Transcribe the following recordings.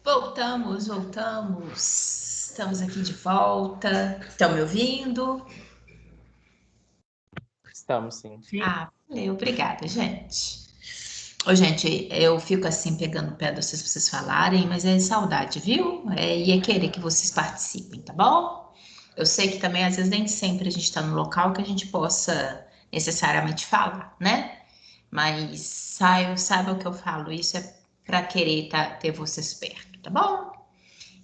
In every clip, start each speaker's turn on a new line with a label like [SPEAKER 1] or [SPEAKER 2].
[SPEAKER 1] Voltamos. Estamos aqui de volta. Estão me ouvindo?
[SPEAKER 2] Estamos, sim.
[SPEAKER 1] Valeu, obrigada, gente. Ô, gente, eu fico assim pegando o pé de vocês falarem, mas é saudade, viu? E é querer que vocês participem, tá bom? Eu sei que também, às vezes, nem sempre a gente está no local que a gente possa necessariamente falar, né? Mas saiba o que eu falo, isso é para querer ter vocês perto, tá bom?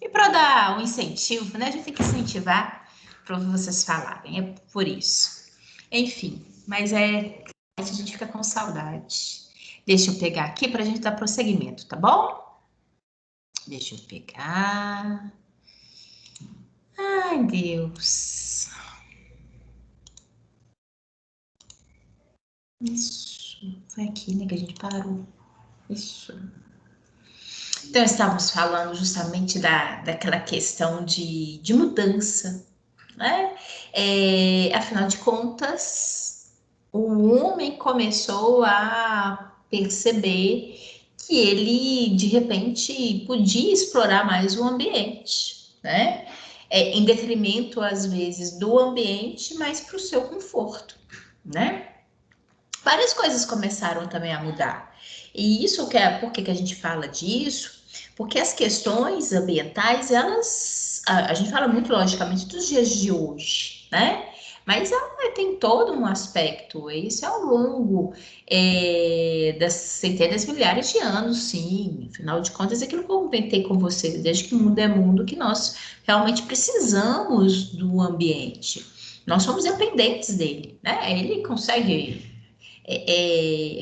[SPEAKER 1] E para dar um incentivo, né? A gente tem que incentivar para vocês falarem, é por isso. Enfim, mas a gente fica com saudade. Deixa eu pegar aqui para a gente dar prosseguimento, tá bom? Deixa eu pegar. Ai, Deus. Isso. Foi aqui, né, que a gente parou. Isso. Então, estávamos falando justamente daquela questão de mudança, né? Afinal de contas, o homem começou a perceber que ele, de repente, podia explorar mais o ambiente, né? Em detrimento, às vezes, do ambiente, mas para o seu conforto, né? Várias coisas começaram também a mudar. E isso por que a gente fala disso? Porque as questões ambientais, a gente fala muito logicamente dos dias de hoje, né? Mas ela tem todo um aspecto, isso é ao longo das centenas, milhares de anos, sim. Afinal de contas, é aquilo que eu comentei com vocês, desde que o mundo é mundo, que nós realmente precisamos do ambiente. Nós somos dependentes dele, né? Ele consegue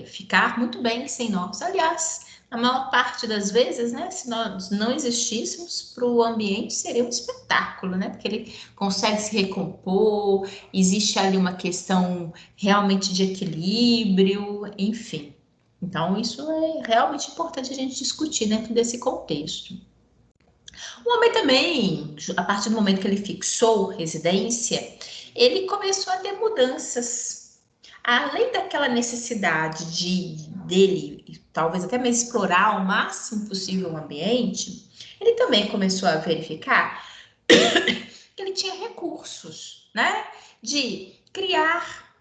[SPEAKER 1] ficar muito bem sem nós. Aliás, a maior parte das vezes, né, se nós não existíssemos, para o ambiente seria um espetáculo, né? Porque ele consegue se recompor, existe ali uma questão realmente de equilíbrio, enfim. Então, isso é realmente importante a gente discutir dentro desse contexto. O homem também, a partir do momento que ele fixou residência, ele começou a ter mudanças. Além daquela necessidade dele, talvez até mesmo explorar o máximo possível o ambiente, ele também começou a verificar que ele tinha recursos, né? De criar,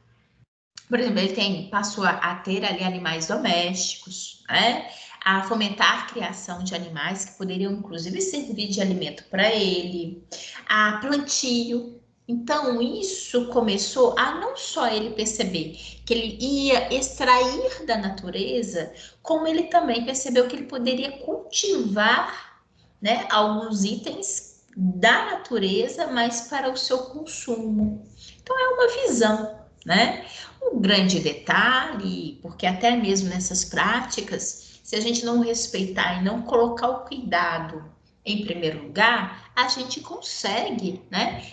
[SPEAKER 1] por exemplo, passou a ter ali animais domésticos, né? A fomentar a criação de animais que poderiam, inclusive, servir de alimento para ele, a plantio. Então, isso começou a não só ele perceber que ele ia extrair da natureza, como ele também percebeu que ele poderia cultivar, né, alguns itens da natureza, mas para o seu consumo. Então, é uma visão, né? Um grande detalhe, porque até mesmo nessas práticas, se a gente não respeitar e não colocar o cuidado em primeiro lugar, a gente consegue, né,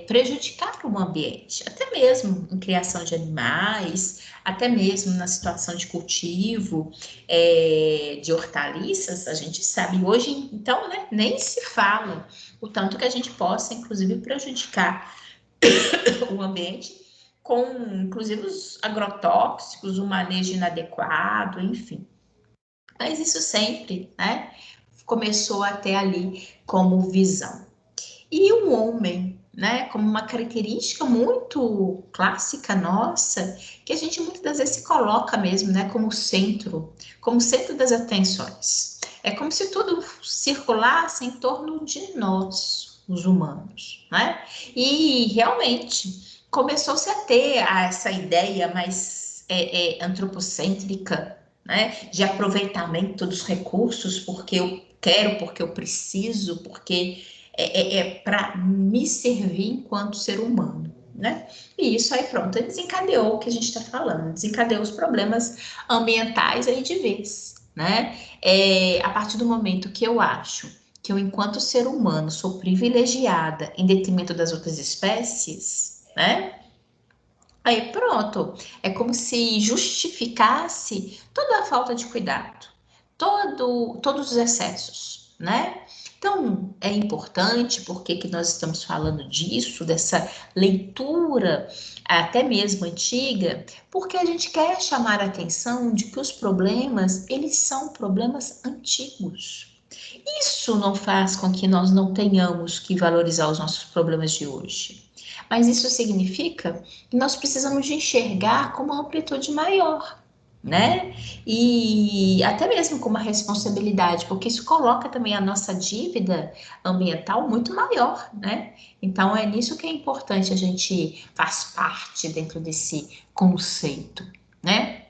[SPEAKER 1] prejudicar o ambiente, até mesmo em criação de animais, até mesmo na situação de cultivo de hortaliças, a gente sabe hoje, então, né, nem se fala o tanto que a gente possa, inclusive, prejudicar o ambiente com, inclusive, os agrotóxicos, o manejo inadequado, enfim. Mas isso sempre, né, começou até ali como visão. E o homem, né, como uma característica muito clássica nossa, que a gente muitas das vezes se coloca mesmo, né, como centro das atenções. É como se tudo circulasse em torno de nós, os humanos, né? E realmente começou-se a ter essa ideia mais antropocêntrica, né, de aproveitamento dos recursos, porque eu quero, porque eu preciso, porque para me servir enquanto ser humano, né? E isso aí, pronto, desencadeou o que a gente está falando, desencadeou os problemas ambientais aí de vez, né? A partir do momento que eu acho que eu, enquanto ser humano, sou privilegiada em detrimento das outras espécies, né? Aí pronto, é como se justificasse toda a falta de cuidado, todos os excessos, né? Então, é importante, porque que nós estamos falando disso, dessa leitura até mesmo antiga, porque a gente quer chamar a atenção de que os problemas, eles são problemas antigos. Isso não faz com que nós não tenhamos que valorizar os nossos problemas de hoje. Mas isso significa que nós precisamos de enxergar com uma amplitude maior, né? E até mesmo com uma responsabilidade, porque isso coloca também a nossa dívida ambiental muito maior, né? Então é nisso que é importante a gente faz parte dentro desse conceito, né?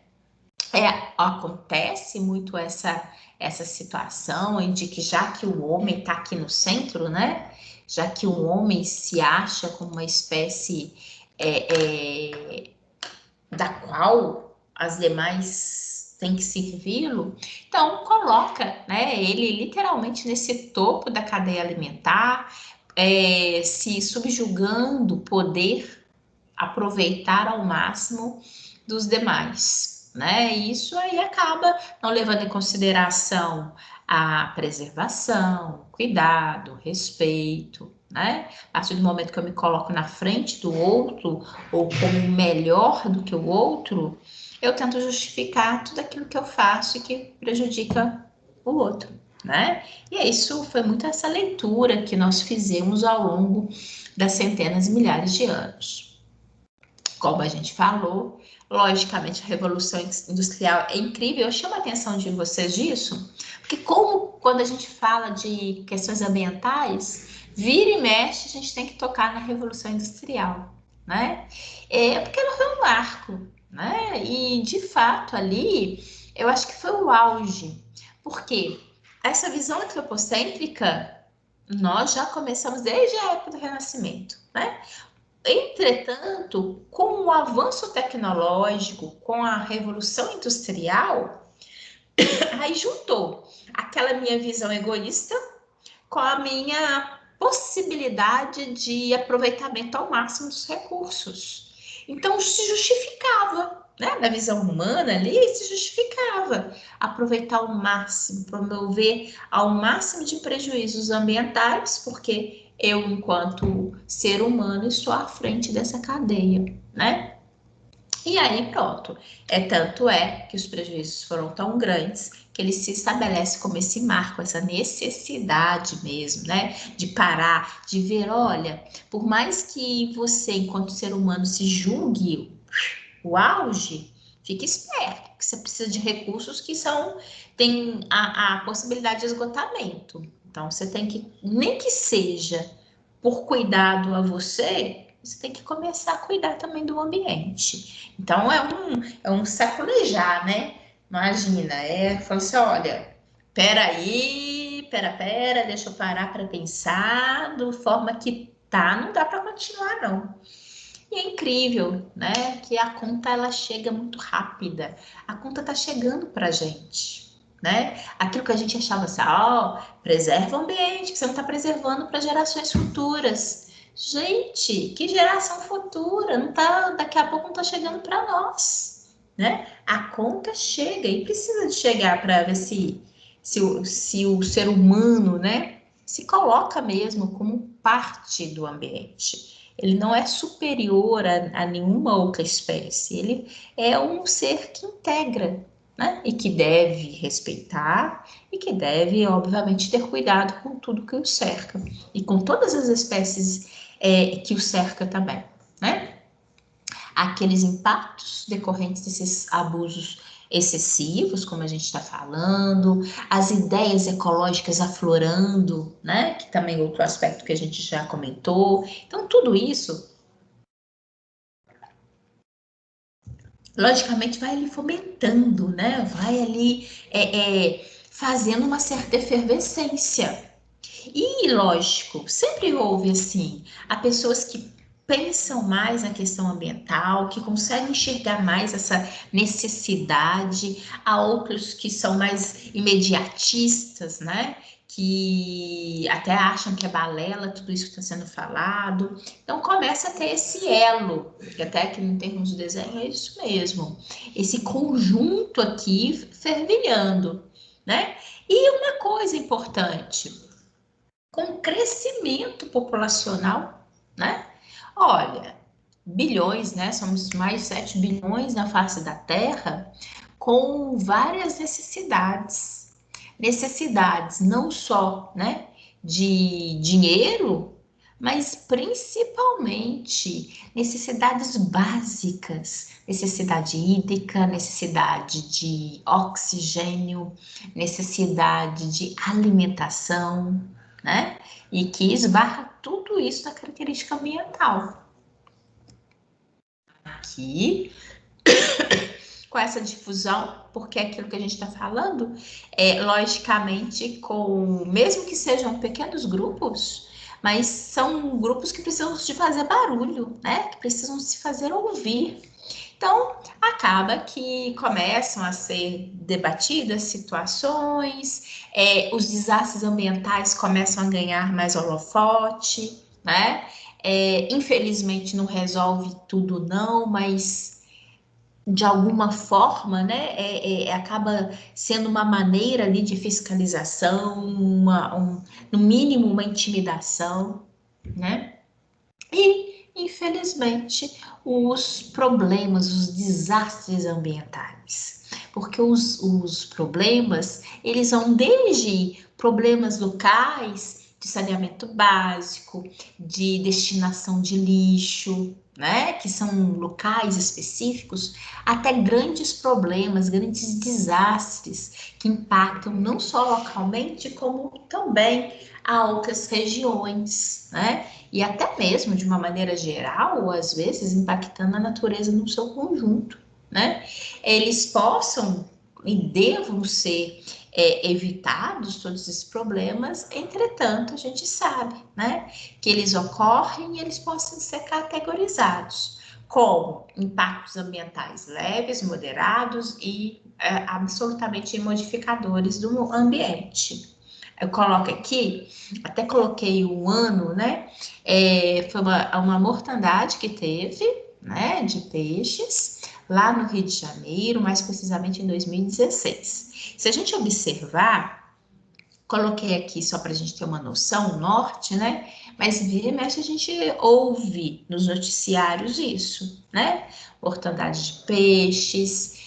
[SPEAKER 1] Acontece muito essa situação de que já que o homem está aqui no centro, né? Já que o homem se acha como uma espécie da qual as demais têm que servi-lo, então coloca, né, ele literalmente nesse topo da cadeia alimentar, se subjugando poder aproveitar ao máximo dos demais, né? E isso aí acaba não levando em consideração a preservação, cuidado, respeito, né? A partir do momento que eu me coloco na frente do outro ou como melhor do que o outro, eu tento justificar tudo aquilo que eu faço e que prejudica o outro, né? E isso foi muito essa leitura que nós fizemos ao longo das centenas e milhares de anos. Como a gente falou, logicamente a Revolução Industrial é incrível. Eu chamo a atenção de vocês disso, porque como quando a gente fala de questões ambientais, vira e mexe, a gente tem que tocar na Revolução Industrial, né? Porque ela foi um marco, né? E de fato ali, eu acho que foi o auge, porque essa visão antropocêntrica nós já começamos desde a época do Renascimento, né? Entretanto, com o avanço tecnológico, com a revolução industrial, aí juntou aquela minha visão egoísta com a minha possibilidade de aproveitamento ao máximo dos recursos. Então, se justificava, né? Na visão humana ali, se justificava aproveitar ao máximo, promover ao máximo de prejuízos ambientais, porque eu, enquanto ser humano, estou à frente dessa cadeia, né? E aí, pronto. Tanto é que os prejuízos foram tão grandes que ele se estabelece como esse marco, essa necessidade mesmo, né? De parar, de ver, olha, por mais que você, enquanto ser humano, se julgue o auge, fique esperto, que você precisa de recursos que tem a possibilidade de esgotamento. Então, você tem que, nem que seja por cuidado a você, você tem que começar a cuidar também do ambiente. Então, é um sacolejar, né? Imagina, fala assim, olha, peraí, pera, deixa eu parar para pensar, da forma que tá, não dá para continuar, não. E é incrível, né? Que a conta ela chega muito rápida. A conta tá chegando para gente, né? Aquilo que a gente achava assim, preserva o ambiente, que você não está preservando para gerações futuras. Gente, que geração futura? Não tá, daqui a pouco não tá chegando para nós, né? A conta chega e precisa de chegar para ver se o ser humano, né, se coloca mesmo como parte do ambiente. Ele não é superior a nenhuma outra espécie, ele é um ser que integra, né? E que deve respeitar e que deve, obviamente, ter cuidado com tudo que o cerca e com todas as espécies que o cerca também, né? Aqueles impactos decorrentes desses abusos excessivos, como a gente está falando, as ideias ecológicas aflorando, né? Que também é outro aspecto que a gente já comentou. Então, tudo isso logicamente vai ali fomentando, né? Vai ali fazendo uma certa efervescência. E, lógico, sempre houve assim, há pessoas que pensam mais na questão ambiental, que conseguem enxergar mais essa necessidade, há outros que são mais imediatistas, né? Que até acham que é balela tudo isso que está sendo falado. Então começa a ter esse elo, que até que em termos de desenho é isso mesmo, esse conjunto aqui fervilhando, né? E uma coisa importante, com crescimento populacional, né? Olha, bilhões, né? Somos mais de 7 bilhões na face da Terra, com várias necessidades. necessidades não só, né, de dinheiro, mas principalmente necessidades básicas, necessidade hídrica, necessidade de oxigênio, necessidade de alimentação, né? E que esbarra tudo isso na característica ambiental. Aqui, com essa difusão, porque é aquilo que a gente está falando, logicamente, mesmo que sejam pequenos grupos, mas são grupos que precisam de fazer barulho, né? Que precisam se fazer ouvir. Então, acaba que começam a ser debatidas situações, os desastres ambientais começam a ganhar mais holofote, né? Infelizmente, não resolve tudo, não, mas de alguma forma, né, acaba sendo uma maneira ali de fiscalização, no mínimo uma intimidação, né? E, infelizmente, os problemas, os desastres ambientais. Porque os problemas, eles vão desde problemas locais, de saneamento básico, de destinação de lixo, né, que são locais específicos, até grandes problemas, grandes desastres que impactam não só localmente, como também a outras regiões, né? E até mesmo de uma maneira geral, às vezes impactando a natureza no seu conjunto, né? Eles possam e devam ser evitados todos esses problemas, entretanto, a gente sabe, né, que eles ocorrem e eles possam ser categorizados como impactos ambientais leves, moderados e absolutamente modificadores do ambiente. Eu coloco aqui, até coloquei o ano, né? Foi uma mortandade que teve, né, de peixes, lá no Rio de Janeiro, mais precisamente em 2016. Se a gente observar, coloquei aqui só para a gente ter uma noção, o norte, né? Mas vira e mexe a gente ouve nos noticiários isso, né? Mortandade de peixes,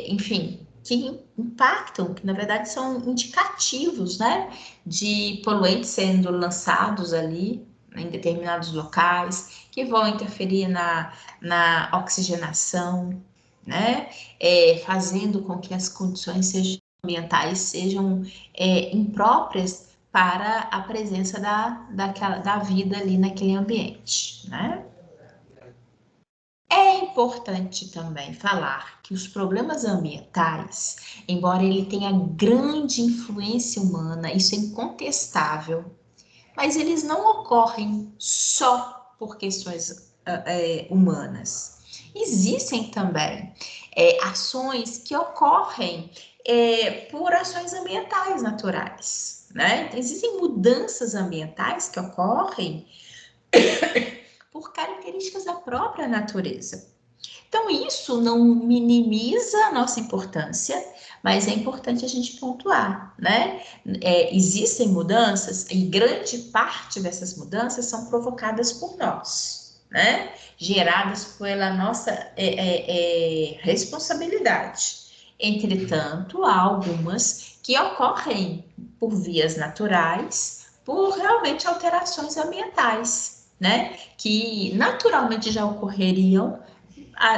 [SPEAKER 1] enfim, que impactam, que na verdade são indicativos, né? De poluentes sendo lançados ali em determinados locais, que vão interferir na oxigenação, né? Fazendo com que as condições ambientais sejam impróprias para a presença da vida ali naquele ambiente, né? É importante também falar que os problemas ambientais, embora ele tenha grande influência humana, isso é incontestável, mas eles não ocorrem só por questões humanas. Existem também ações que ocorrem por ações ambientais naturais, né? Então, existem mudanças ambientais que ocorrem por características da própria natureza. Então, isso não minimiza a nossa importância, mas é importante a gente pontuar, né? Existem mudanças e grande parte dessas mudanças são provocadas por nós, né? Geradas pela nossa responsabilidade. Entretanto, há algumas que ocorrem por vias naturais, por realmente alterações ambientais, né? Que naturalmente já ocorreriam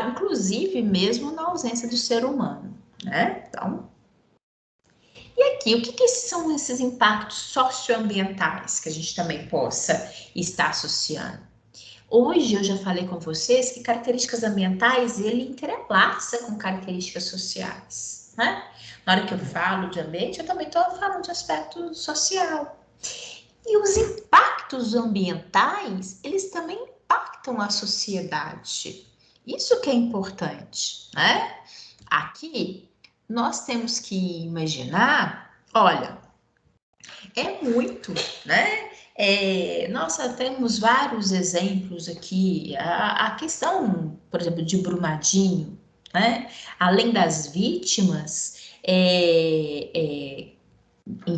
[SPEAKER 1] inclusive mesmo na ausência do ser humano, né? Então, e aqui, o que são esses impactos socioambientais que a gente também possa estar associando? Hoje eu já falei com vocês que características ambientais ele entrelaça com características sociais, né? Na hora que eu falo de ambiente, eu também estou falando de aspecto social. E os impactos ambientais, eles também impactam a sociedade. Isso que é importante, né? Aqui nós temos que imaginar, olha, é muito, né? Nossa, temos vários exemplos aqui. A questão, por exemplo, de Brumadinho, né? Além das vítimas, em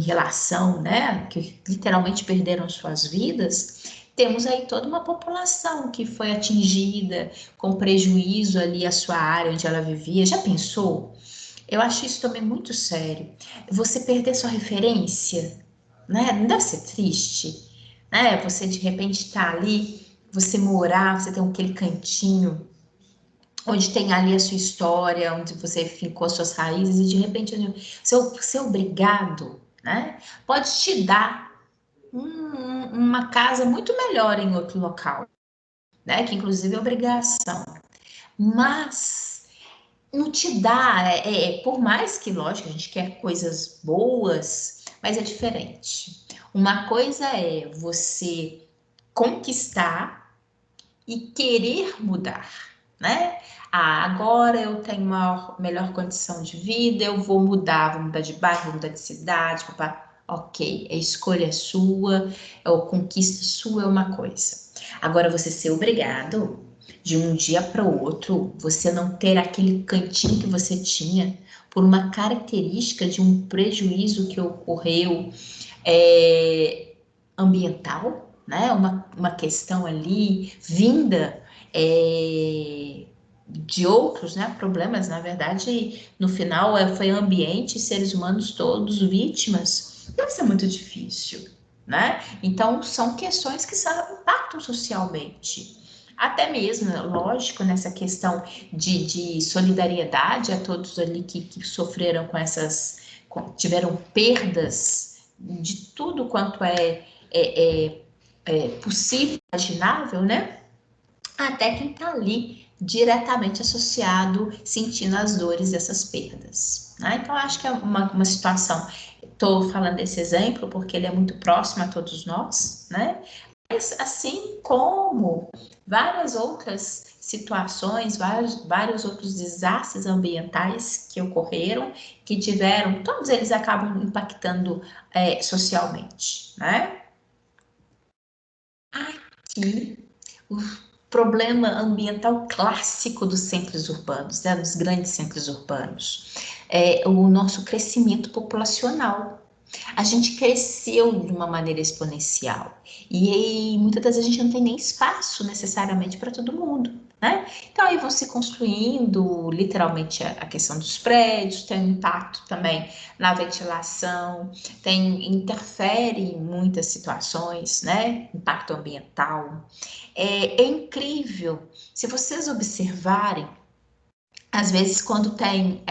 [SPEAKER 1] relação, né, que literalmente perderam suas vidas, temos aí toda uma população que foi atingida com prejuízo ali à sua área onde ela vivia. Já pensou? Eu acho isso também muito sério. Você perder sua referência, né? Não deve ser triste, né? Você de repente está ali, você morar, você tem aquele cantinho onde tem ali a sua história, onde você ficou as suas raízes e de repente ser obrigado, né? Pode te dar uma casa muito melhor em outro local, né? Que inclusive é obrigação, mas não te dá, por mais que, lógico, a gente quer coisas boas, mas é diferente. Uma coisa é você conquistar e querer mudar, né? Ah, agora eu tenho uma melhor condição de vida, eu vou mudar de bairro, vou mudar de cidade, papá. Ok, a escolha é sua, a conquista sua é uma coisa. Agora, você ser obrigado de um dia para o outro, você não ter aquele cantinho que você tinha por uma característica de um prejuízo que ocorreu, ambiental, né? Uma questão ali vinda, de outros, né, problemas, na verdade, no final foi ambiente e seres humanos todos vítimas. Deve ser muito difícil, né? Então, são questões que impactam socialmente. Até mesmo, lógico, nessa questão de solidariedade a todos ali que sofreram com tiveram perdas de tudo quanto é possível, imaginável, né? Até quem está ali diretamente associado, sentindo as dores dessas perdas. Né? Então, acho que é uma situação. Estou falando desse exemplo porque ele é muito próximo a todos nós, né? Mas assim como várias outras situações, vários outros desastres ambientais que ocorreram, que tiveram, todos eles acabam impactando socialmente, né? Aqui, o problema ambiental clássico dos centros urbanos, né, dos grandes centros urbanos, é o nosso crescimento populacional. A gente cresceu de uma maneira exponencial e aí, muitas das vezes a gente não tem nem espaço necessariamente para todo mundo, né? Então aí vão se construindo literalmente a questão dos prédios, tem um impacto também na ventilação, interfere em muitas situações, né? Impacto ambiental. É incrível, se vocês observarem, às vezes, quando tem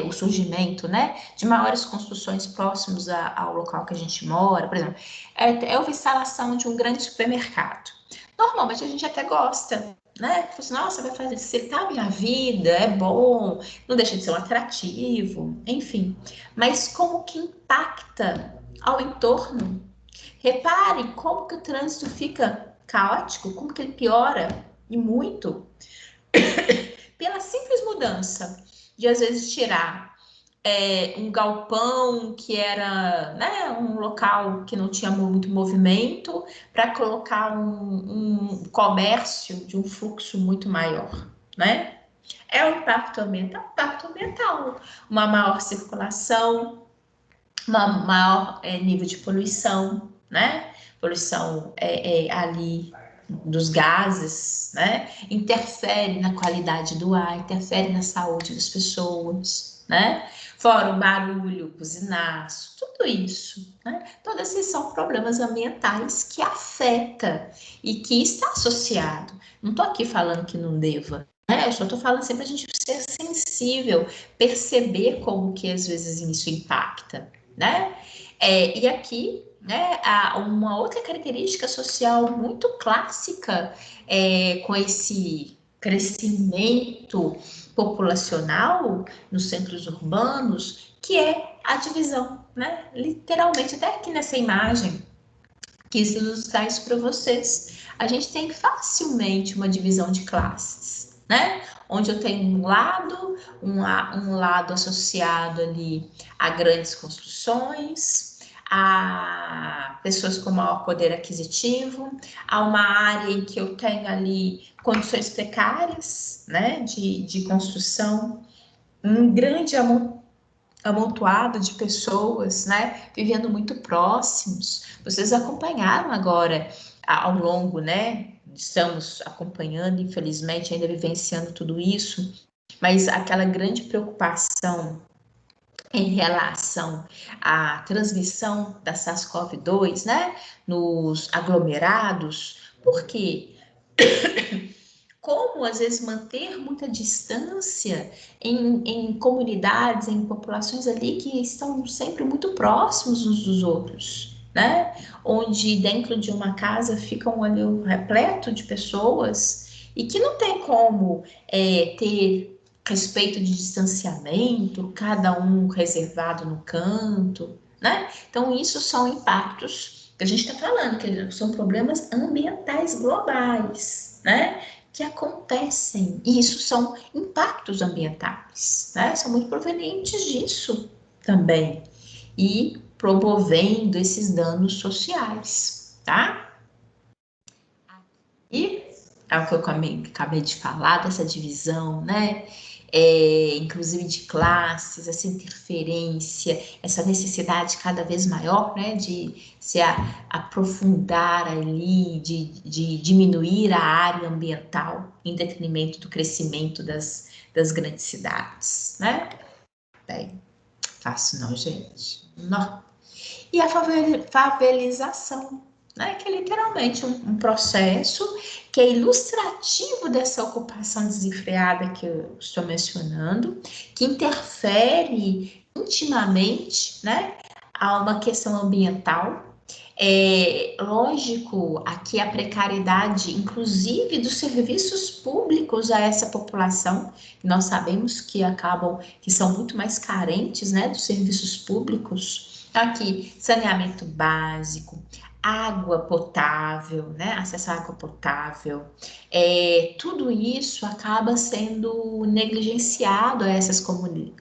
[SPEAKER 1] o surgimento, né, de maiores construções próximos ao local que a gente mora, por exemplo, é uma instalação de um grande supermercado. Normalmente a gente até gosta, né? Fala assim, nossa, vai facilitar a minha vida, é bom, não deixa de ser um atrativo, enfim. Mas como que impacta ao entorno? Repare como que o trânsito fica caótico, como que ele piora, e muito, pela simples mudança de às vezes tirar um galpão que era, né, um local que não tinha muito movimento para colocar um comércio de um fluxo muito maior, né? É o impacto ambiental, uma maior circulação, um maior nível de poluição, né? Poluição ali dos gases, né? Interfere na qualidade do ar, interfere na saúde das pessoas, né? Fora o barulho, buzinaço, tudo isso, né? Todos esses são problemas ambientais que afeta e que está associado. Não estou aqui falando que não deva, né? Eu só estou falando sempre a gente ser sensível, perceber como que às vezes isso impacta, né? E aqui, né, há uma outra característica social muito clássica com esse crescimento populacional nos centros urbanos, que é a divisão, né? Literalmente, até aqui nessa imagem, quis ilustrar isso para vocês. A gente tem facilmente uma divisão de classes, né? Onde eu tenho um lado associado ali a grandes construções, a pessoas com maior poder aquisitivo, a uma área em que eu tenho ali condições precárias, né, de construção, um grande amontoado de pessoas, né, vivendo muito próximos. Vocês acompanharam agora ao longo, né? Estamos acompanhando, infelizmente, ainda vivenciando tudo isso, mas aquela grande preocupação em relação à transmissão da SARS-CoV-2, né, nos aglomerados. Por quê? Como, às vezes, manter muita distância em comunidades, em populações ali que estão sempre muito próximos uns dos outros, né? Onde dentro de uma casa ficam ali repleto de pessoas e que não tem como ter respeito de distanciamento, cada um reservado no canto, né? Então, isso são impactos que a gente está falando, que são problemas ambientais globais, né? Que acontecem. E isso são impactos ambientais, né? São muito provenientes disso também. E promovendo esses danos sociais, tá? E é o que eu acabei de falar, dessa divisão, né? Inclusive de classes, essa interferência, essa necessidade cada vez maior, né, de se aprofundar ali, de diminuir a área ambiental em detrimento do crescimento das grandes cidades, né? Bem, fácil não, gente. Não. E a favelização, né? Que é literalmente um processo que é ilustrativo dessa ocupação desenfreada que eu estou mencionando, que interfere intimamente, né, a uma questão ambiental. É lógico, aqui a precariedade, inclusive dos serviços públicos a essa população, nós sabemos que que são muito mais carentes, né, dos serviços públicos. Então, aqui, saneamento básico, água potável, né, acesso à água potável, tudo isso acaba sendo negligenciado a essas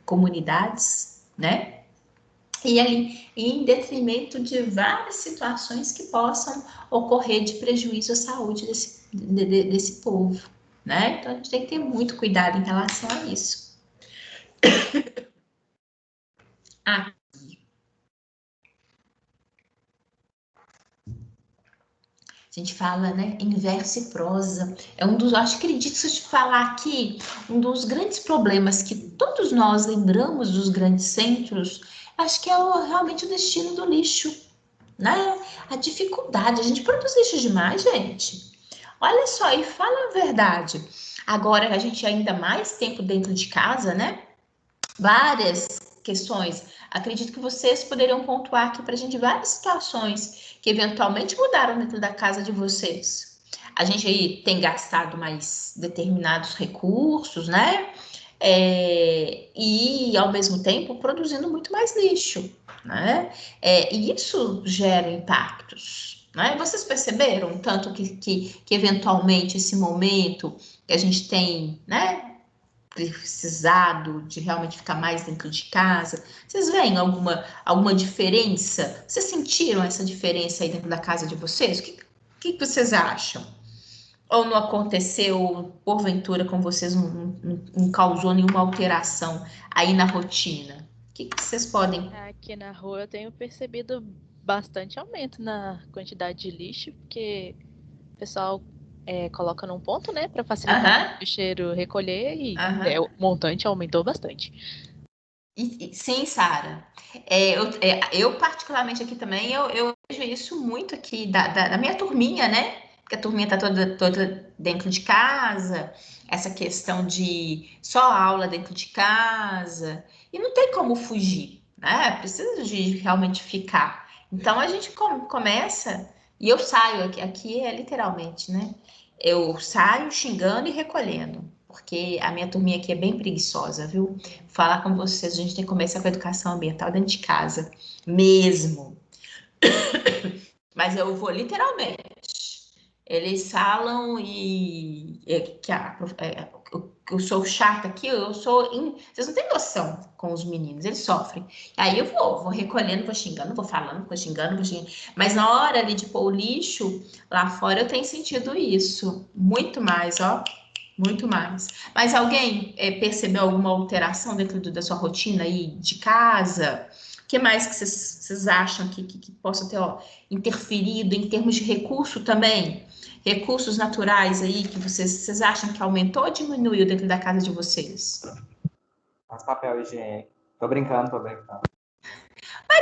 [SPEAKER 1] comunidades, né? E ali, em detrimento de várias situações que possam ocorrer de prejuízo à saúde desse povo, né? Então, a gente tem que ter muito cuidado em relação a isso. Ah, a gente fala, né, em verso e prosa. É um dos, acho que acredito se eu te falar aqui, um dos grandes problemas que todos nós lembramos dos grandes centros, acho que é realmente o destino do lixo, né? A dificuldade, a gente produz lixo demais, gente. Olha só, e fala a verdade. Agora a gente ainda mais tempo dentro de casa, né? Várias questões. Acredito que vocês poderiam pontuar aqui para a gente várias situações que eventualmente mudaram dentro da casa de vocês. A gente aí tem gastado mais determinados recursos, né? E ao mesmo tempo produzindo muito mais lixo, né? E isso gera impactos. Né? Vocês perceberam tanto que eventualmente esse momento que a gente tem, né, precisado de realmente ficar mais dentro de casa? Vocês veem alguma diferença? Vocês sentiram essa diferença aí dentro da casa de vocês? O que vocês acham? Ou não aconteceu, porventura, com vocês, não causou nenhuma alteração aí na rotina? O que vocês podem...
[SPEAKER 2] Aqui na rua eu tenho percebido bastante aumento na quantidade de lixo, porque o pessoal coloca num ponto, né, para facilitar
[SPEAKER 1] Aham,
[SPEAKER 2] o lixeiro recolher e
[SPEAKER 1] aham.
[SPEAKER 2] o montante aumentou bastante.
[SPEAKER 1] Sim, Sara. Eu, particularmente aqui também, eu vejo isso muito aqui da minha turminha, né? Porque a turminha tá toda dentro de casa, essa questão de só aula dentro de casa, e não tem como fugir, né? Precisa de realmente ficar. Então a gente começa, e eu saio aqui é literalmente, né? Eu saio xingando e recolhendo, porque a minha turminha aqui é bem preguiçosa, viu? Falar com vocês, a gente tem que começar com a educação ambiental dentro de casa, mesmo. Mas eu vou literalmente. Eles falam eu sou chata aqui, vocês não têm noção com os meninos, eles sofrem. Aí eu vou recolhendo, vou xingando, vou falando, vou xingando, vou xingando. Mas na hora ali de pôr o lixo, lá fora eu tenho sentido isso. Muito mais, ó. Muito mais. Mas alguém percebeu alguma alteração dentro da sua rotina aí de casa? O que mais que vocês acham que possa ter, ó, interferido em termos de recurso também? Recursos naturais aí que vocês acham que aumentou ou diminuiu dentro da casa de vocês?
[SPEAKER 3] Mas papel higiênico. Tô brincando, tô brincando.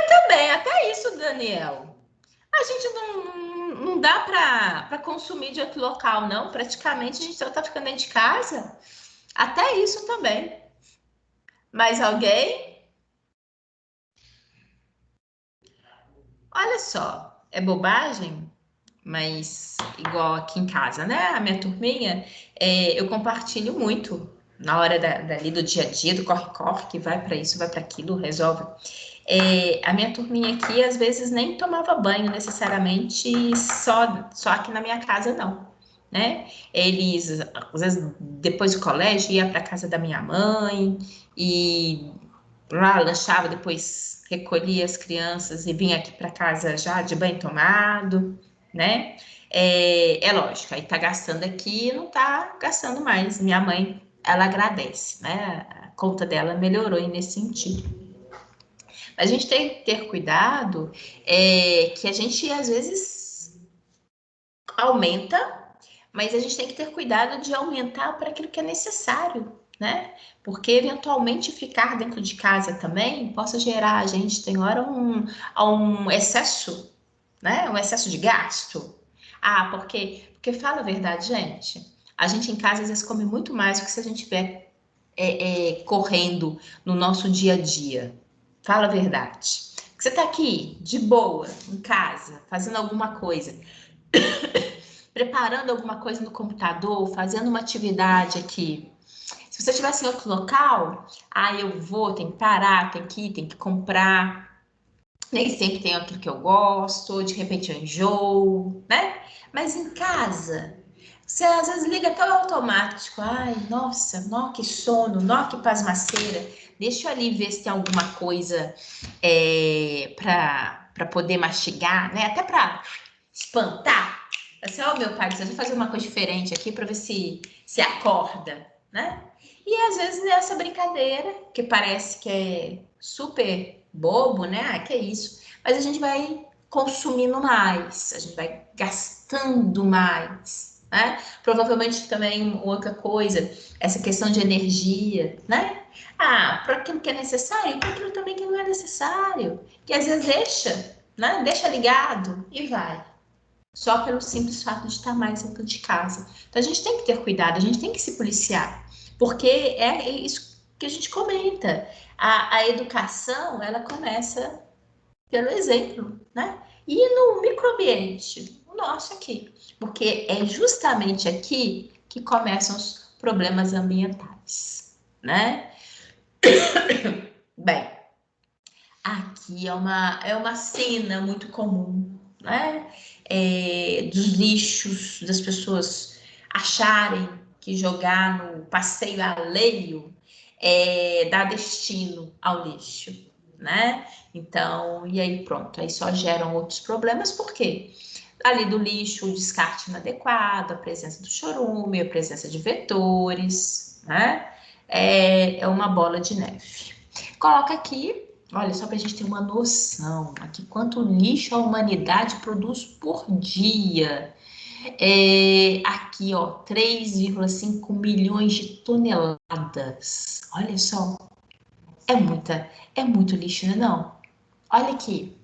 [SPEAKER 1] Também, até isso, Daniel. A gente não dá para consumir de outro local, não. Praticamente a gente só tá ficando dentro de casa. Até isso também. Mais alguém? Olha só, é bobagem, mas igual aqui em casa, né? A minha turminha, eu compartilho muito na hora dali do dia a dia, do corre-corre, que vai para isso, vai para aquilo, resolve. A minha turminha aqui, às vezes, nem tomava banho necessariamente só aqui na minha casa, não. Né? Eles, às vezes, depois do colégio, ia para casa da minha mãe e lá lanchava, depois recolhia as crianças e vinha aqui para casa já de banho tomado, né? É lógico, aí tá gastando aqui, não tá gastando mais. Minha mãe, ela agradece, né? A conta dela melhorou nesse sentido. A gente tem que ter cuidado, que a gente às vezes aumenta, mas a gente tem que ter cuidado de aumentar para aquilo que é necessário, né? Porque eventualmente ficar dentro de casa também possa gerar a gente, tem hora, um excesso, né? Um excesso de gasto. Ah, porque fala a verdade, gente. A gente em casa às vezes come muito mais do que se a gente estiver correndo no nosso dia a dia. Fala a verdade. Você tá aqui de boa, em casa, fazendo alguma coisa, preparando alguma coisa no computador, fazendo uma atividade aqui. Se você estivesse em outro local, eu vou, tem que parar, tem que ir, tem que comprar. Nem sempre tem aquilo que eu gosto, de repente eu enjoo, né? Mas em casa, você às vezes liga até o automático. Ai, nossa, nó que sono, nó que pasmaceira. Deixa eu ali ver se tem alguma coisa para poder mastigar, né? Até para espantar. Assim, ó, meu pai, deixa eu fazer uma coisa diferente aqui para ver se acorda, né? E às vezes nessa brincadeira, que parece que é super bobo, né? Ah, que é isso? Mas a gente vai consumindo mais, a gente vai gastando mais, né? Provavelmente também outra coisa, essa questão de energia, né? Ah, para aquilo que é necessário e para aquilo também que não é necessário, que às vezes deixa, né? Deixa ligado e vai. Só pelo simples fato de estar mais dentro de casa. Então a gente tem que ter cuidado, a gente tem que se policiar, porque é isso que a gente comenta. A educação, ela começa pelo exemplo, né? E no microambiente, o nosso aqui, porque é justamente aqui que começam os problemas ambientais, né? Bem, aqui é uma cena muito comum, né? Dos lixos, das pessoas acharem que jogar no passeio alheio dá destino ao lixo, né? Então, e aí pronto, aí só geram outros problemas, por quê? Ali do lixo, o descarte inadequado, a presença do chorume, a presença de vetores, né? É uma bola de neve. Coloca aqui, olha, só para a gente ter uma noção, aqui quanto lixo a humanidade produz por dia. Aqui, ó, 3,5 milhões de toneladas. Olha só, é muito lixo, né, não? Olha aqui,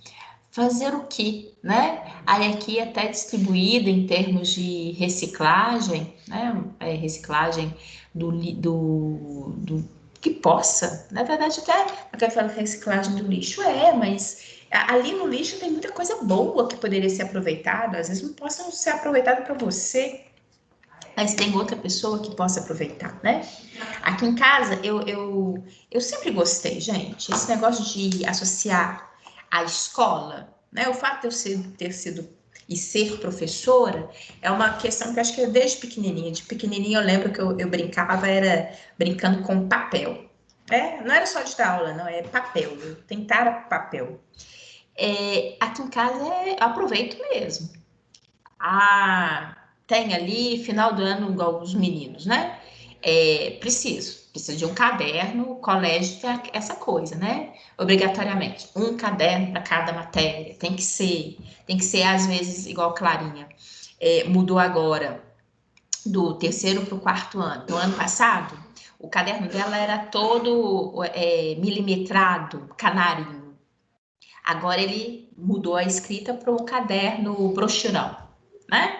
[SPEAKER 1] fazer o quê, né? Aí aqui até distribuída em termos de reciclagem, né? Reciclagem do que possa. Na verdade, até eu quero falar reciclagem do lixo, mas ali no lixo tem muita coisa boa que poderia ser aproveitada. Às vezes não possa ser aproveitada para você, mas tem outra pessoa que possa aproveitar, né? Aqui em casa, eu sempre gostei, gente, esse negócio de associar a escola, né? O fato de eu ter sido e ser professora é uma questão que eu acho que é desde pequenininha. De pequenininha eu lembro que eu brincava, era brincando com papel. Não era só de dar aula, não, é papel. Eu tentava papel. Aqui em casa eu aproveito mesmo. Tem ali, final do ano, igual os meninos, né? Precisa de um caderno, o colégio tem essa coisa, né? Obrigatoriamente, um caderno para cada matéria, tem que ser às vezes igual Clarinha. Mudou agora do terceiro para o quarto ano. No ano passado, O caderno dela era todo milimetrado, canarinho. Agora ele mudou a escrita para um caderno brochurão, né?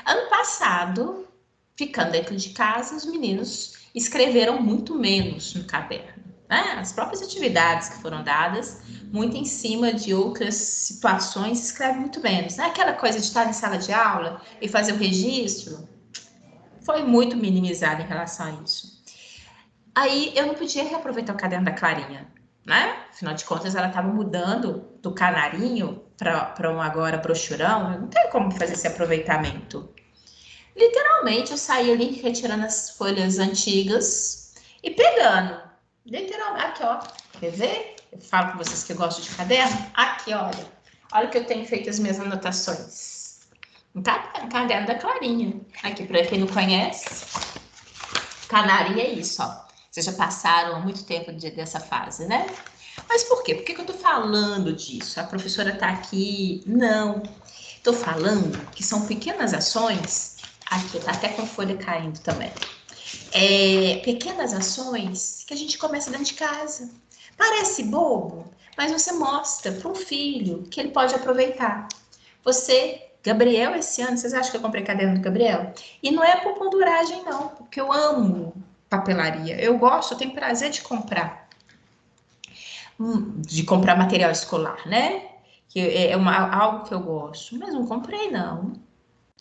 [SPEAKER 1] Ano passado, ficando dentro de casa, os meninos escreveram muito menos no caderno, né? As próprias atividades que foram dadas, muito em cima de outras situações, escreve muito menos. Né? Aquela coisa de estar em sala de aula e fazer o registro, foi muito minimizado em relação a isso. Aí eu não podia reaproveitar o caderno da Clarinha, né? Afinal de contas, ela estava mudando do canarinho para um agora brochurão, não tem como fazer esse aproveitamento. Literalmente, eu saí ali retirando as folhas antigas e pegando. Literalmente, aqui ó, quer ver? Eu falo com vocês que eu gosto de caderno. Aqui, olha. Olha que eu tenho feito as minhas anotações. Um caderno da Clarinha. Aqui, para quem não conhece, canarinho é isso, ó. Vocês já passaram há muito tempo dessa fase, né? Mas por quê? Por que eu tô falando disso? A professora tá aqui? Não. Tô falando que são pequenas ações. Aqui, tá até com folha caindo também. Pequenas ações que a gente começa dentro de casa. Parece bobo, mas você mostra para um filho que ele pode aproveitar. Você, Gabriel, esse ano, vocês acham que eu comprei caderno do Gabriel? E não é por penduragem, não, porque eu amo papelaria. Eu gosto, eu tenho prazer de comprar material escolar, né? Que é algo que eu gosto. Mas não comprei, não.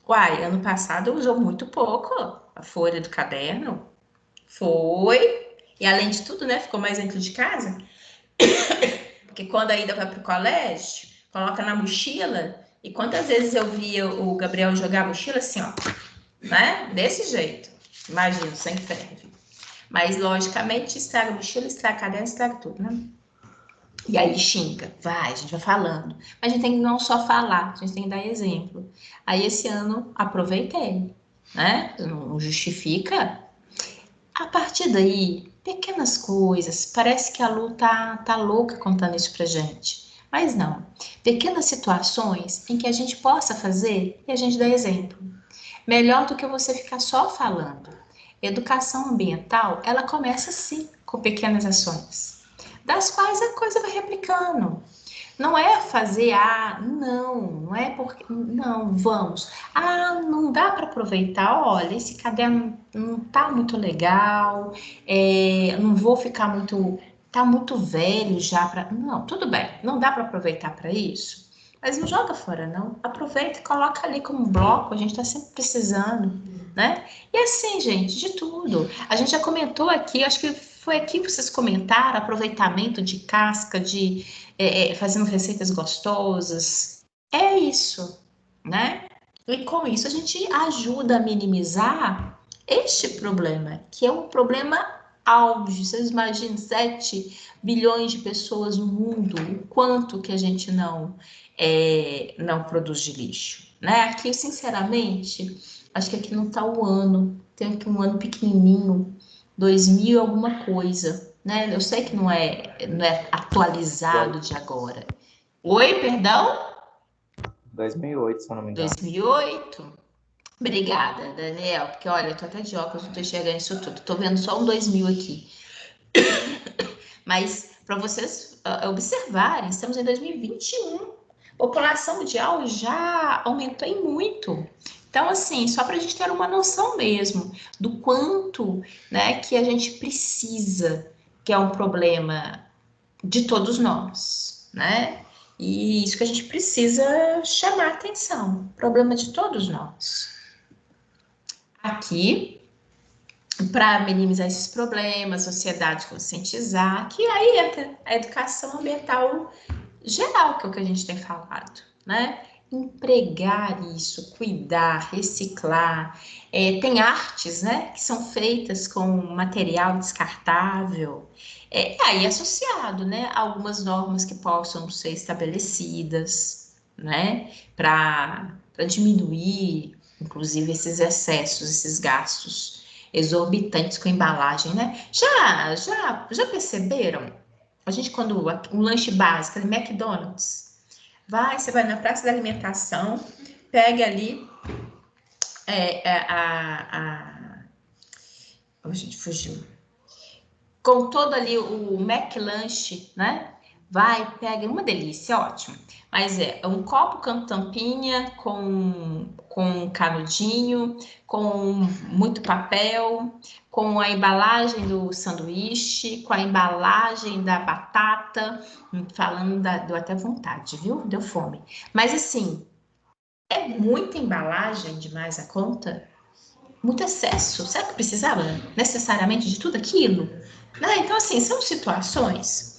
[SPEAKER 1] Uai, ano passado usou muito pouco a folha do caderno. Foi. E além de tudo, né? Ficou mais dentro de casa. Porque quando ainda vai para o colégio, coloca na mochila. E quantas vezes eu via o Gabriel jogar a mochila assim, ó, né? Desse jeito. Imagina, sem ferve. Mas, logicamente, estraga a mochila, estraga caderno, estraga tudo, né? E aí xinga, vai, a gente vai falando. Mas a gente tem que não só falar, a gente tem que dar exemplo. Aí esse ano aproveitei, né? Não justifica. A partir daí, pequenas coisas. Parece que a Lu tá louca contando isso pra gente. Mas não. Pequenas situações em que a gente possa fazer e a gente dá exemplo. Melhor do que você ficar só falando. Educação ambiental, ela começa sim com pequenas ações, das quais a coisa vai replicando. Não é fazer, não é porque, não, vamos. Não dá para aproveitar, olha, esse caderno não tá muito legal, não vou ficar muito, tá muito velho já para. Não, tudo bem, não dá para aproveitar para isso. Mas não joga fora, não. Aproveita e coloca ali como bloco, a gente está sempre precisando, né? E assim, gente, de tudo. A gente já comentou aqui, acho que foi aqui que vocês comentaram, aproveitamento de casca, fazendo receitas gostosas. É isso, né? E com isso a gente ajuda a minimizar este problema, que é um problema auge. Vocês imaginam 7 bilhões de pessoas no mundo, o quanto que a gente não produz de lixo, né? Aqui, sinceramente, acho que aqui não está o ano, tem aqui um ano pequenininho, 2000 alguma coisa, né? Eu sei que não é atualizado de agora. Oi, perdão?
[SPEAKER 3] 2008, se eu não me engano.
[SPEAKER 1] 2008? Obrigada, Daniel, porque olha, eu tô até de óculos, não tô enxergando isso tudo, tô vendo só um 2000 aqui. Mas para vocês observarem, estamos em 2021, a população mundial já aumentou em muito. Então, assim, só para a gente ter uma noção mesmo do quanto, né, que a gente precisa, que é um problema de todos nós, né? E isso que a gente precisa chamar atenção, problema de todos nós. Aqui, para minimizar esses problemas, a sociedade conscientizar, que aí entra a educação ambiental geral, que é o que a gente tem falado, né? Empregar isso, cuidar, reciclar. Tem artes, né, que são feitas com material descartável. Aí associado, né, a algumas normas que possam ser estabelecidas, né, para diminuir, inclusive, esses excessos, esses gastos exorbitantes com embalagem, né? Já perceberam? A gente, quando um lanche básico, McDonald's, você vai na praça da alimentação, pega ali a. Oh, gente, fugiu. com todo ali o McLanche, né? Vai, pega, uma delícia, ótimo. Mas é um copo tampinha com canudinho, com muito papel, com a embalagem do sanduíche, com a embalagem da batata, falando, deu até vontade, viu? Deu fome. Mas assim, é muita embalagem demais a conta? Muito excesso? Será que precisava necessariamente de tudo aquilo? Né? Então, assim, são situações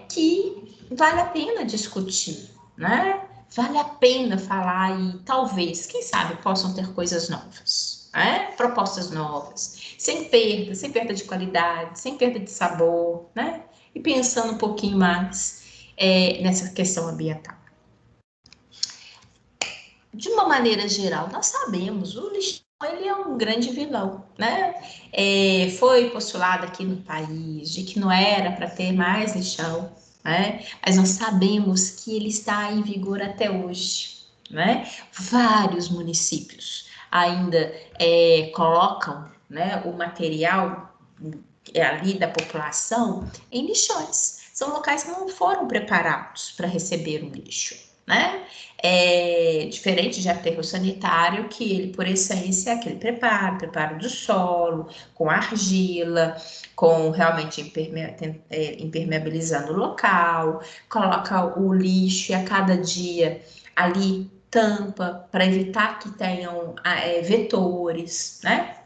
[SPEAKER 1] que vale a pena discutir, né? Vale a pena falar e talvez, quem sabe, possam ter coisas novas, né? Propostas novas, sem perda de qualidade, sem perda de sabor, né? E pensando um pouquinho mais nessa questão ambiental. De uma maneira geral, nós sabemos, o lixão ele é um grande vilão, né? Foi postulado aqui no país de que não era para ter mais lixão, né? Mas nós sabemos que ele está em vigor até hoje, né? Vários municípios ainda colocam, né, o material ali da população em lixões. São locais que não foram preparados para receber o lixo, né? Diferente de aterro sanitário, que ele, por essência, é aquele preparo do solo, com argila, com realmente impermeabilizando o local, coloca o lixo e a cada dia ali tampa para evitar que tenham vetores, né?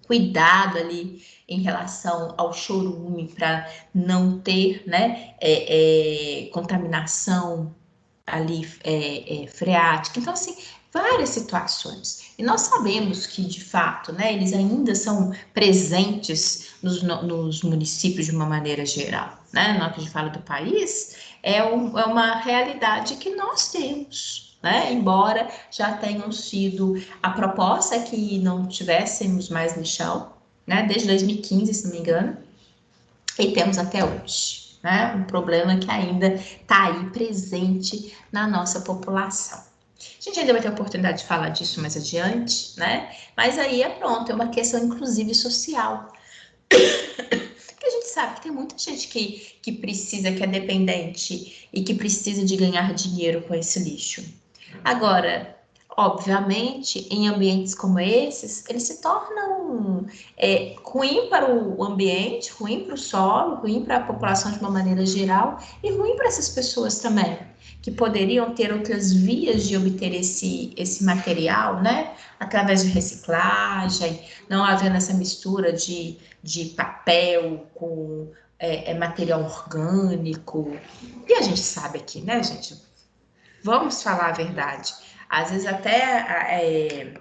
[SPEAKER 1] Cuidado ali em relação ao chorume para não ter, né, contaminação ali freática. Então, assim, várias situações. E nós sabemos que, de fato, né, eles ainda são presentes nos municípios de uma maneira geral, né? Na hora que a gente fala do país, é uma realidade que nós temos, né? Embora já tenham sido a proposta que não tivéssemos mais lixão, né? Desde 2015, se não me engano, e temos até hoje. Né? Um problema que ainda está aí presente na nossa população. A gente ainda vai ter a oportunidade de falar disso mais adiante, né? Mas aí pronto, é uma questão inclusive social. Porque a gente sabe que tem muita gente que precisa, que é dependente e que precisa de ganhar dinheiro com esse lixo. Agora, obviamente, em ambientes como esses, eles se tornam ruim para o ambiente, ruim para o solo, ruim para a população de uma maneira geral e ruim para essas pessoas também, que poderiam ter outras vias de obter esse material, né? Através de reciclagem, não havendo essa mistura de papel com material orgânico. E a gente sabe aqui, né, gente? Vamos falar a verdade. Às vezes até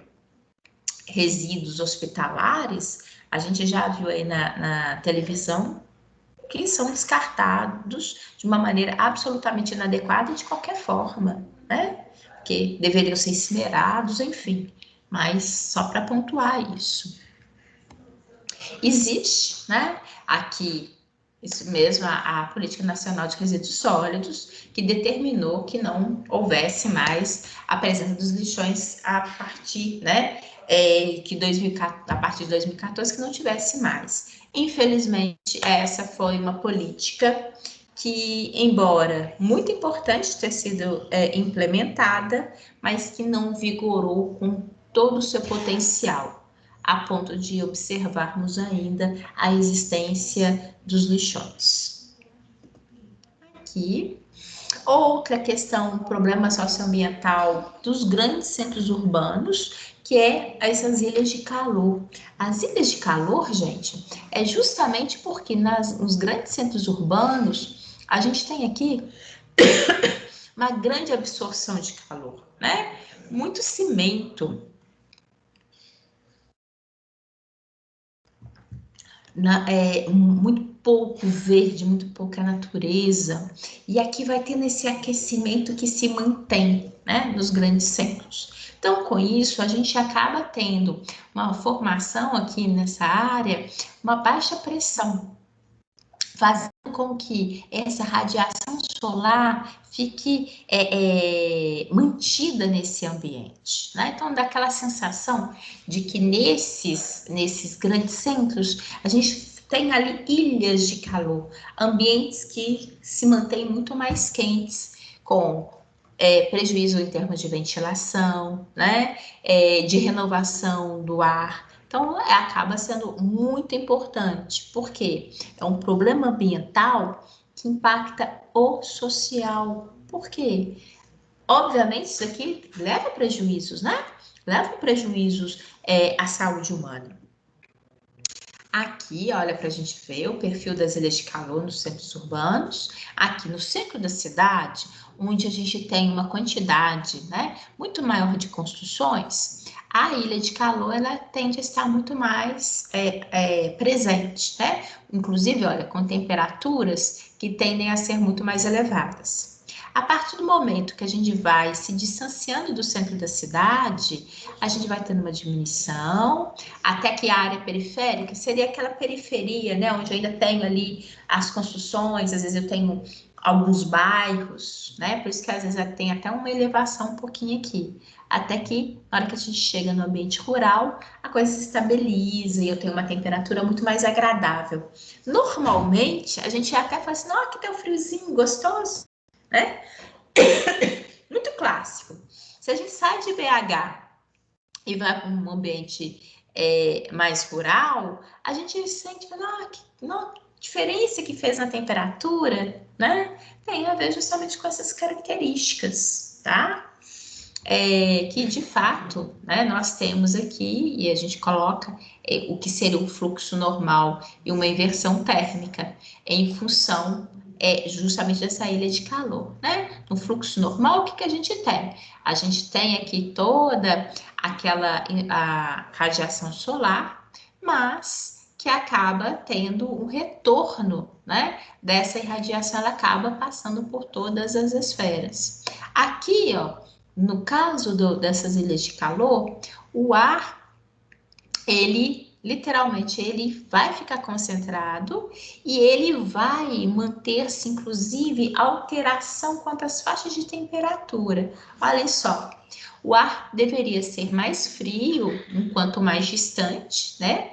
[SPEAKER 1] resíduos hospitalares, a gente já viu aí na televisão que são descartados de uma maneira absolutamente inadequada e de qualquer forma, né? Que deveriam ser incinerados, enfim. Mas só para pontuar isso. Existe, né, aqui, isso mesmo, a Política Nacional de Resíduos Sólidos, que determinou que não houvesse mais a presença dos lixões a partir, né, a partir de 2014, que não tivesse mais. Infelizmente, essa foi uma política que, embora muito importante ter sido implementada, mas que não vigorou com todo o seu potencial, a ponto de observarmos ainda a existência dos lixões. Aqui, outra questão, problema socioambiental dos grandes centros urbanos, que é essas ilhas de calor. As ilhas de calor, gente, é justamente porque nos grandes centros urbanos, a gente tem aqui uma grande absorção de calor, né? Muito cimento, muito pouco verde, muito pouca natureza, e aqui vai tendo esse aquecimento que se mantém, né, nos grandes centros. Então, com isso, a gente acaba tendo uma formação aqui nessa área, uma baixa pressão, fazendo com que essa radiação solar fique mantida nesse ambiente, né? Então, dá aquela sensação de que nesses grandes centros, a gente tem ali ilhas de calor, ambientes que se mantêm muito mais quentes, com prejuízo em termos de ventilação, né? De renovação do ar. Então, acaba sendo muito importante, porque é um problema ambiental que impacta o social. Por quê? Obviamente, isso aqui leva prejuízos, né? Leva prejuízos à saúde humana. Aqui, olha, para a gente ver o perfil das ilhas de calor nos centros urbanos. Aqui no centro da cidade, onde a gente tem uma quantidade, né, muito maior de construções, a ilha de calor ela tende a estar muito mais presente, né? Inclusive, olha, com temperaturas que tendem a ser muito mais elevadas. A partir do momento que a gente vai se distanciando do centro da cidade, a gente vai tendo uma diminuição, até que a área periférica seria aquela periferia, né, onde eu ainda tenho ali as construções, às vezes eu tenho alguns bairros, né, por isso que às vezes tem até uma elevação um pouquinho aqui, até que na hora que a gente chega no ambiente rural, a coisa se estabiliza e eu tenho uma temperatura muito mais agradável. Normalmente, a gente até fala assim, não, aqui tem um friozinho gostoso, né? Muito clássico. Se a gente sai de BH e vai para um ambiente mais rural, a gente sente, que diferença que fez na temperatura, né? Tem a ver justamente com essas características, tá? Que de fato, né, nós temos aqui, e a gente coloca o que seria um fluxo normal e uma inversão térmica em função justamente dessa ilha de calor, né? No fluxo normal, o que a gente tem? A gente tem aqui toda a radiação solar, mas que acaba tendo um retorno, né? Dessa irradiação, ela acaba passando por todas as esferas. Aqui, ó, no caso dessas ilhas de calor, o ar, ele literalmente ele vai ficar concentrado e ele vai manter-se, inclusive, alteração quanto às faixas de temperatura. Olha só, o ar deveria ser mais frio enquanto mais distante, né?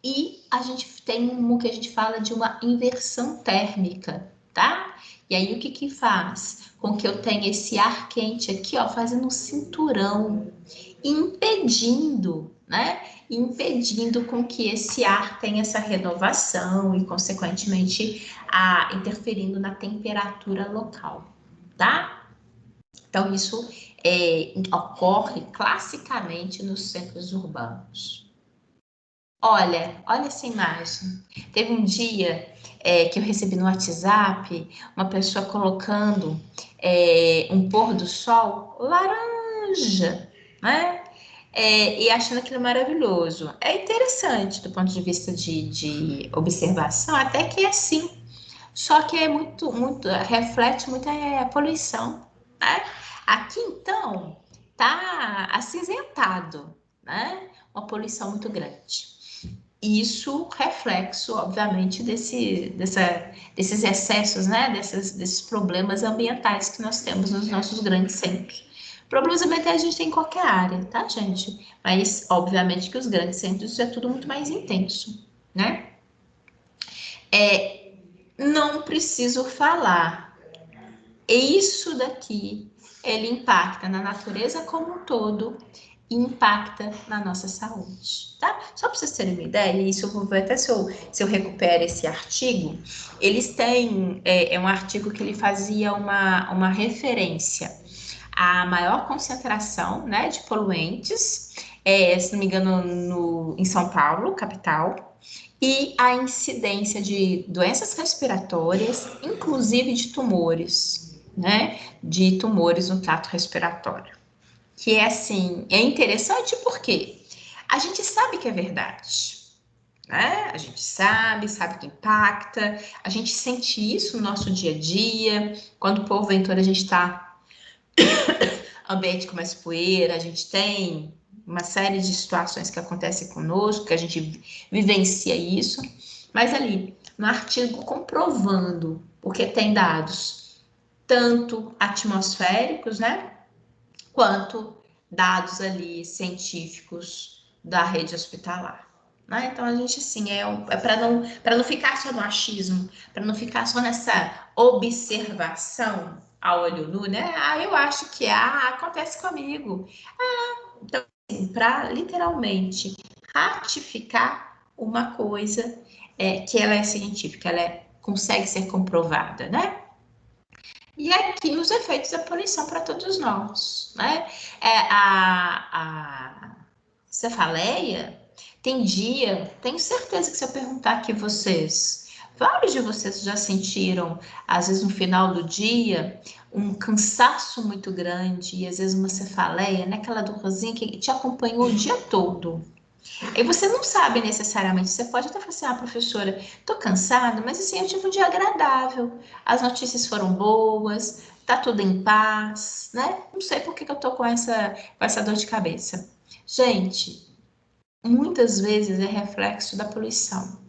[SPEAKER 1] E a gente tem o que a gente fala de uma inversão térmica, tá? E aí o que faz? Com que eu tenha esse ar quente aqui, ó, fazendo um cinturão, impedindo, né? Impedindo com que esse ar tenha essa renovação e, consequentemente, interferindo na temperatura local, tá? Então, isso ocorre classicamente nos centros urbanos. Olha essa imagem. Teve um dia que eu recebi no WhatsApp uma pessoa colocando um pôr do sol laranja, né? E achando aquilo maravilhoso. É interessante do ponto de vista de observação, até que é assim. Só que é reflete muita poluição, né? Aqui, então, tá acinzentado, né? Uma poluição muito grande. Isso reflexo, obviamente, desses excessos, né? Desses problemas ambientais que nós temos nos nossos grandes centros. Problemas ambientais a gente tem em qualquer área, tá, gente? Mas, obviamente, que os grandes centros é tudo muito mais intenso, né? Não preciso falar. Isso daqui, ele impacta na natureza como um todo e impacta na nossa saúde, tá? Só para vocês terem uma ideia, isso eu vou ver até se eu recupero esse artigo. Eles têm, um artigo que ele fazia uma referência à maior concentração, né, de poluentes, se não me engano, em São Paulo, capital, e a incidência de doenças respiratórias, inclusive de tumores, né? De tumores no trato respiratório. Que é assim, é interessante porque a gente sabe que é verdade, né? A gente sabe que impacta, a gente sente isso no nosso dia a dia, quando porventura a gente está ambiente com mais poeira, a gente tem uma série de situações que acontecem conosco, que a gente vivencia isso, mas ali, no artigo comprovando, porque tem dados tanto atmosféricos, né, quanto dados ali científicos da rede hospitalar, né? Então, a gente, assim, para não ficar só no achismo, para não ficar só nessa observação a olho nu, né? Eu acho que acontece comigo. Então, assim, para literalmente ratificar uma coisa que ela é científica, consegue ser comprovada, né? E aqui os efeitos da poluição para todos nós, né? A cefaleia tenho certeza que se eu perguntar aqui vários de vocês já sentiram, às vezes no final do dia, um cansaço muito grande e às vezes uma cefaleia, né? Aquela dorzinha que te acompanhou o dia todo. E você não sabe necessariamente, você pode até falar assim, professora, tô cansada, mas assim, eu tive um dia agradável, as notícias foram boas, tá tudo em paz, né? Não sei por que eu tô com essa dor de cabeça. Gente, muitas vezes é reflexo da poluição,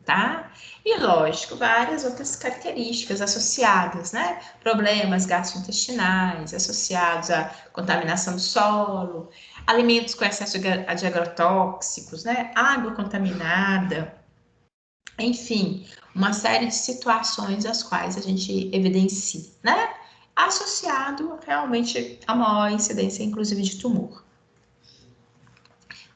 [SPEAKER 1] tá? E lógico, várias outras características associadas, né? Problemas gastrointestinais associados à contaminação do solo, alimentos com excesso de agrotóxicos, né? Água contaminada, enfim, uma série de situações as quais a gente evidencia, né? Associado realmente a maior incidência, inclusive, de tumor.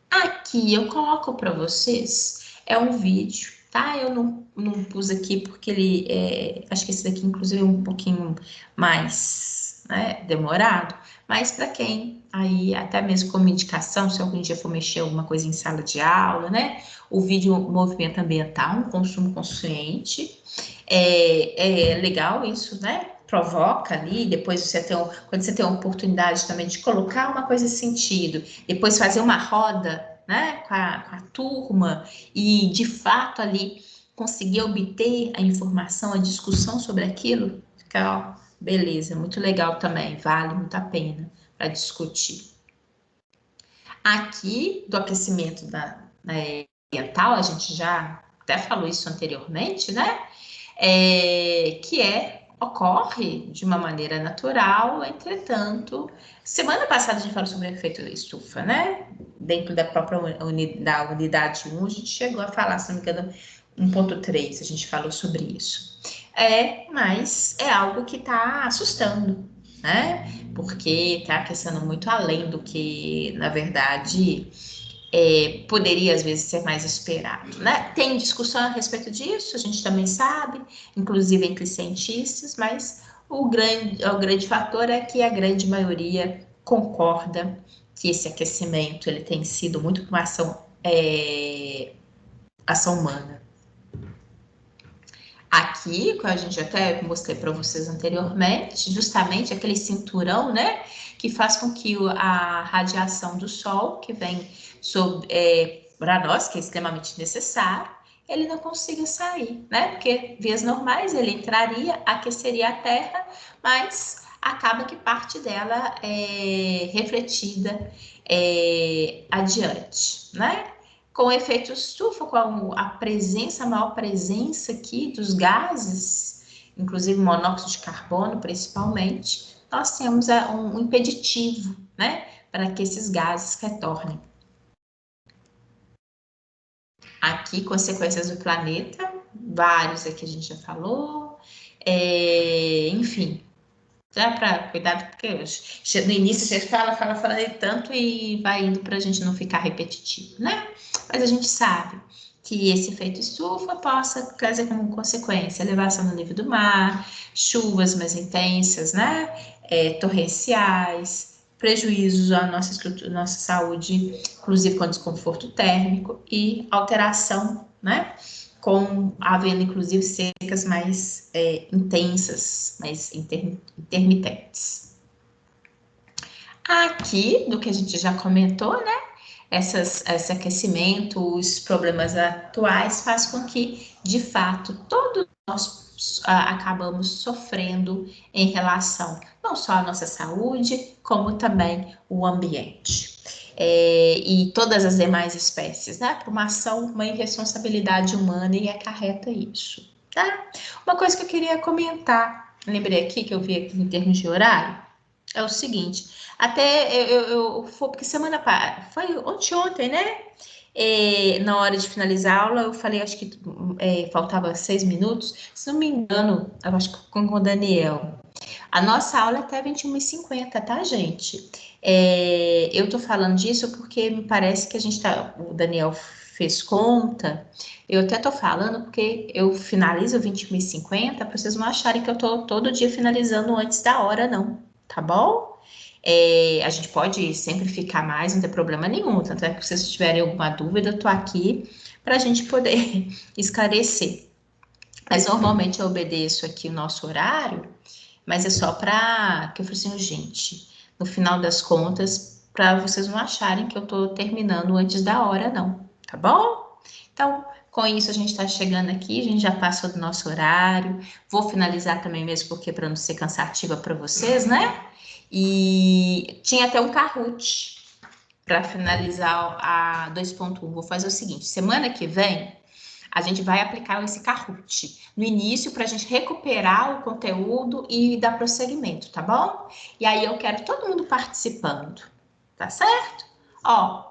[SPEAKER 1] Aqui eu coloco para vocês, um vídeo, tá? Eu não pus aqui porque acho que esse daqui, inclusive, é um pouquinho mais, né, demorado, mas para quem aí, até mesmo como indicação, se algum dia for mexer alguma coisa em sala de aula, né? O vídeo Movimento Ambiental, um consumo consciente, é legal isso, né? Provoca ali, depois quando você tem a oportunidade também de colocar uma coisa em sentido, depois fazer uma roda, né, com a turma e de fato ali conseguir obter a informação, a discussão sobre aquilo, fica, beleza, muito legal também, vale muito a pena para discutir. Aqui do aquecimento ambiental, a gente já até falou isso anteriormente, né? Que ocorre de uma maneira natural, entretanto, semana passada a gente falou sobre o efeito da estufa, né? Dentro da própria unidade 1, a gente chegou a falar, se não me engano, 1.3, a gente falou sobre isso. Mas é algo que está assustando, né? Porque está aquecendo muito além do que, na verdade, poderia às vezes ser mais esperado, né? Tem discussão a respeito disso, a gente também sabe, inclusive entre cientistas, mas o grande fator é que a grande maioria concorda que esse aquecimento ele tem sido muito por ação humana. Aqui, que a gente até mostrei para vocês anteriormente, justamente aquele cinturão, né, que faz com que a radiação do sol, que vem para nós, que é extremamente necessário, ele não consiga sair, né, porque vias normais ele entraria, aqueceria a Terra, mas acaba que parte dela é refletida adiante, né? Com o efeito estufa, com a maior presença aqui dos gases, inclusive monóxido de carbono, principalmente, nós temos um impeditivo, né, para que esses gases retornem. Aqui, consequências do planeta, vários aqui a gente já falou, enfim, já para cuidado, porque no início você fala tanto e vai indo para a gente não ficar repetitivo, né? Mas a gente sabe que esse efeito estufa possa trazer como consequência elevação do nível do mar, chuvas mais intensas, né? Torrenciais, prejuízos à nossa saúde, inclusive com desconforto térmico e alteração, né? Havendo inclusive secas mais intensas, mais intermitentes. Aqui, do que a gente já comentou, né? Esse aquecimento, os problemas atuais faz com que, de fato, todos nós acabamos sofrendo em relação não só à nossa saúde, como também o ambiente. E todas as demais espécies, né? Por uma irresponsabilidade humana e acarreta isso, tá? Uma coisa que eu queria comentar, lembrei aqui que eu vi aqui em termos de horário, É o seguinte, até porque semana passada, foi ontem, né? Na hora de finalizar a aula, eu falei, acho que faltava 6 minutos, se não me engano, eu acho que com o Daniel. A nossa aula é até 21h50, tá, gente? Eu tô falando disso porque me parece que o Daniel fez conta, eu até tô falando porque eu finalizo 21h50 para vocês não acharem que eu tô todo dia finalizando antes da hora, não, tá bom? A gente pode sempre ficar mais, não tem problema nenhum, tanto é que se vocês tiverem alguma dúvida, eu tô aqui para a gente poder esclarecer. Mas normalmente eu obedeço aqui o nosso horário, mas é só para que eu falei assim, gente, no final das contas, para vocês não acharem que eu tô terminando antes da hora, não, tá bom? Então, com isso a gente está chegando aqui, a gente já passou do nosso horário. Vou finalizar também mesmo, porque para não ser cansativa para vocês, né? E tinha até um Kahoot para finalizar a 2.1. Vou fazer o seguinte: semana que vem a gente vai aplicar esse Kahoot no início para a gente recuperar o conteúdo e dar prosseguimento, tá bom? E aí eu quero todo mundo participando, tá certo? Ó,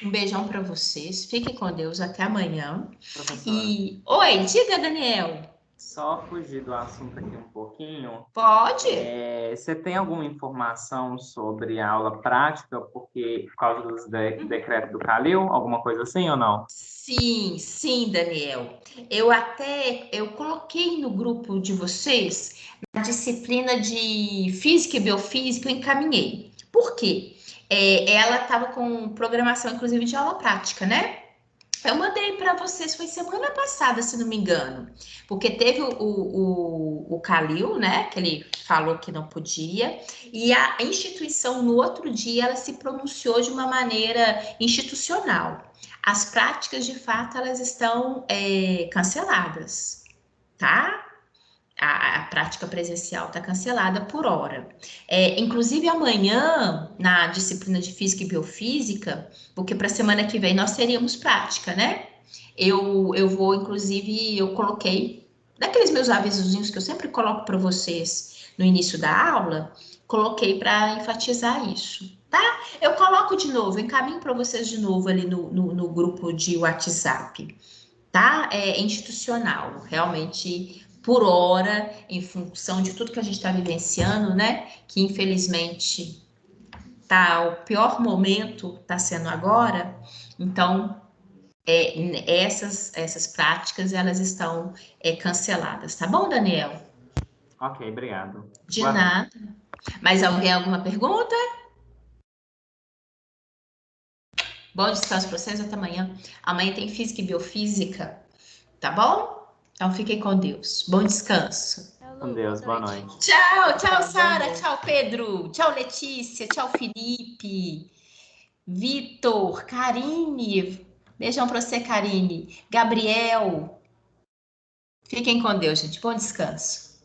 [SPEAKER 1] um beijão para vocês, fiquem com Deus, até amanhã.
[SPEAKER 3] Professora,
[SPEAKER 1] Oi, diga, Daniel.
[SPEAKER 3] só fugir do assunto aqui um pouquinho.
[SPEAKER 1] Pode?
[SPEAKER 3] Você tem alguma informação sobre a aula prática, porque por causa dos decretos do Calil, alguma coisa assim ou não?
[SPEAKER 1] Sim, sim, Daniel. Eu coloquei no grupo de vocês a disciplina de física e biofísica, eu encaminhei. Por quê? Ela estava com programação, inclusive, de aula prática, né? Eu mandei para vocês, foi semana passada, se não me engano, porque teve o Calil, né, que ele falou que não podia, e a instituição, no outro dia, ela se pronunciou de uma maneira institucional. As práticas, de fato, elas estão canceladas, tá? A prática presencial está cancelada por hora. Inclusive, amanhã, na disciplina de Física e Biofísica, porque para a semana que vem nós teríamos prática, né? Eu vou, inclusive, eu coloquei, daqueles meus avisozinhos que eu sempre coloco para vocês no início da aula, coloquei para enfatizar isso, tá? Eu coloco de novo, encaminho para vocês de novo ali no grupo de WhatsApp, tá? É institucional, realmente por hora, em função de tudo que a gente está vivenciando, né? Que infelizmente tá o pior momento está sendo agora. Então, essas práticas elas estão canceladas, tá bom, Daniel?
[SPEAKER 3] Ok, obrigado.
[SPEAKER 1] De
[SPEAKER 3] Boa noite.
[SPEAKER 1] nada. Mais alguém alguma pergunta? Bom descanso para vocês, até amanhã. Amanhã tem física e biofísica, tá bom? Então fiquem com Deus. Bom descanso.
[SPEAKER 3] Com
[SPEAKER 2] Hello, boa
[SPEAKER 3] Deus, boa
[SPEAKER 2] noite.
[SPEAKER 3] noite.
[SPEAKER 1] Tchau, tchau,
[SPEAKER 4] Tchau, boa
[SPEAKER 1] Sara.
[SPEAKER 4] noite.
[SPEAKER 1] Tchau, Pedro. Tchau, Letícia. Tchau, Felipe. Vitor, Karine. Beijão pra você, Karine. Gabriel. Fiquem com Deus, gente. Bom descanso.